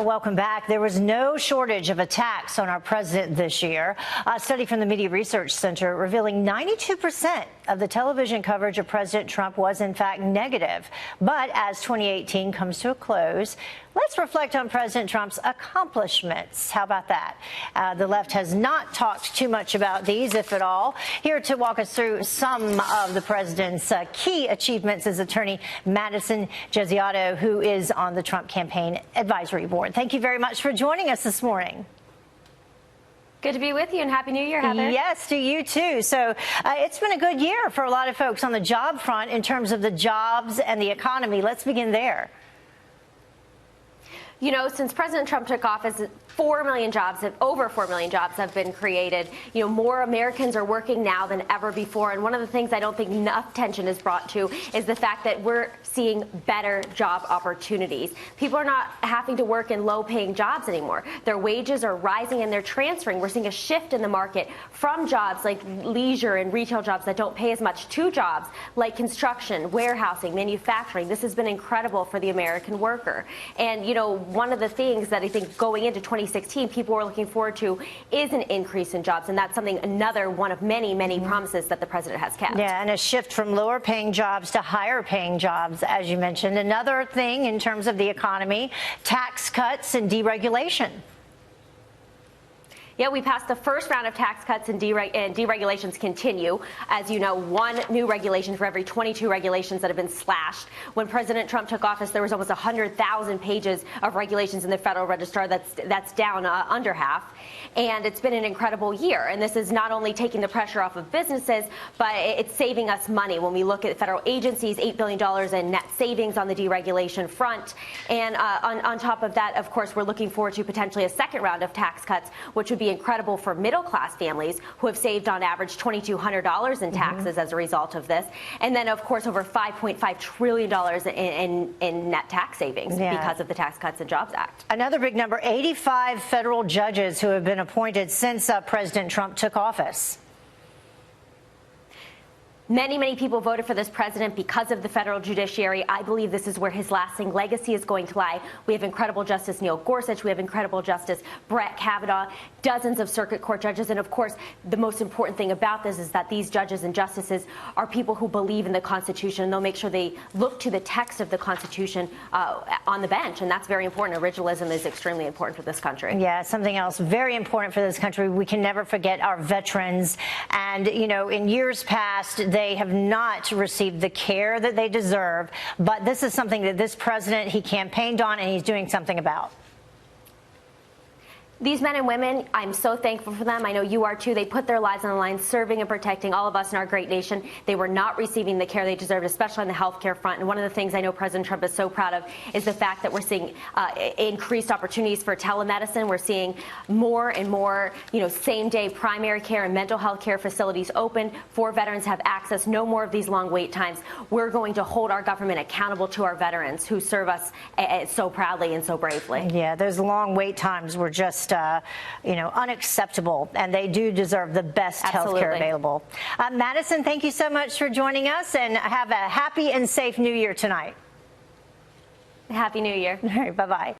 Welcome back. There was no shortage of attacks on our president this year. A study from the Media Research Center revealing 92% of the television coverage of President Trump was in fact negative. But as 2018 comes to a close, let's reflect on President Trump's accomplishments. How about that? The left has not talked too much about these, if at all. Here to walk us through some of the president's key achievements is attorney Madison Jeziato, who is on the Trump Campaign Advisory Board. Thank you very much for joining us this morning. Good to be with you, and Happy New Year, Heather. Yes, to you too. So it's been a good year for a lot of folks on the job front in terms of the jobs and the economy. Let's begin there. You know, since President Trump took office, over 4 million jobs have been created. You know, more Americans are working now than ever before. And one of the things I don't think enough attention is brought to is the fact that we're seeing better job opportunities. People are not having to work in low-paying jobs anymore. Their wages are rising and they're transferring. We're seeing a shift in the market from jobs like leisure and retail jobs that don't pay as much to jobs like construction, warehousing, manufacturing. This has been incredible for the American worker. And, you know, one of the things that I think going into 2016 people are looking forward to is an increase in jobs, and that's another one of many promises that the president has kept. Yeah, and a shift from lower paying jobs to higher paying jobs, as you mentioned. Another thing in terms of the economy, tax cuts and deregulation. Yeah, we passed the first round of tax cuts and deregulations continue. As you know, one new regulation for every 22 regulations that have been slashed. When President Trump took office, there was almost 100,000 pages of regulations in the Federal Register. That's down under half. And it's been an incredible year. And this is not only taking the pressure off of businesses, but it's saving us money. When we look at federal agencies, $8 billion in net savings on the deregulation front. And on top of that, of course, we're looking forward to potentially a second round of tax cuts, which would be incredible for middle-class families who have saved on average $2,200 in taxes as a result of this. And then, of course, over $5.5 trillion in net tax savings because of the Tax Cuts and Jobs Act. Another big number, 85 federal judges who have been appointed since President Trump took office. Many people voted for this president because of the federal judiciary. I believe this is where his lasting legacy is going to lie. We have incredible Justice Neil Gorsuch. We have incredible Justice Brett Kavanaugh, dozens of circuit court judges. And of course, the most important thing about this is that these judges and justices are people who believe in the Constitution. They'll make sure they look to the text of the Constitution on the bench. And that's very important. Originalism is extremely important for this country. Yeah, something else very important for this country. We can never forget our veterans. And, you know, in years past, they have not received the care that they deserve. But this is something that this president, he campaigned on and he's doing something about. These men and women, I'm so thankful for them. I know you are too. They put their lives on the line, serving and protecting all of us in our great nation. They were not receiving the care they deserved, especially on the health care front. And one of the things I know President Trump is so proud of is the fact that we're seeing increased opportunities for telemedicine. We're seeing more and more, you know, same-day primary care and mental health care facilities open for veterans to have access. No more of these long wait times. We're going to hold our government accountable to our veterans who serve us so proudly and so bravely. Yeah, those long wait times were just you know, unacceptable, and they do deserve the best health care available. Madison, thank you so much for joining us, and have a happy and safe New Year tonight. Happy New Year. All right, bye-bye.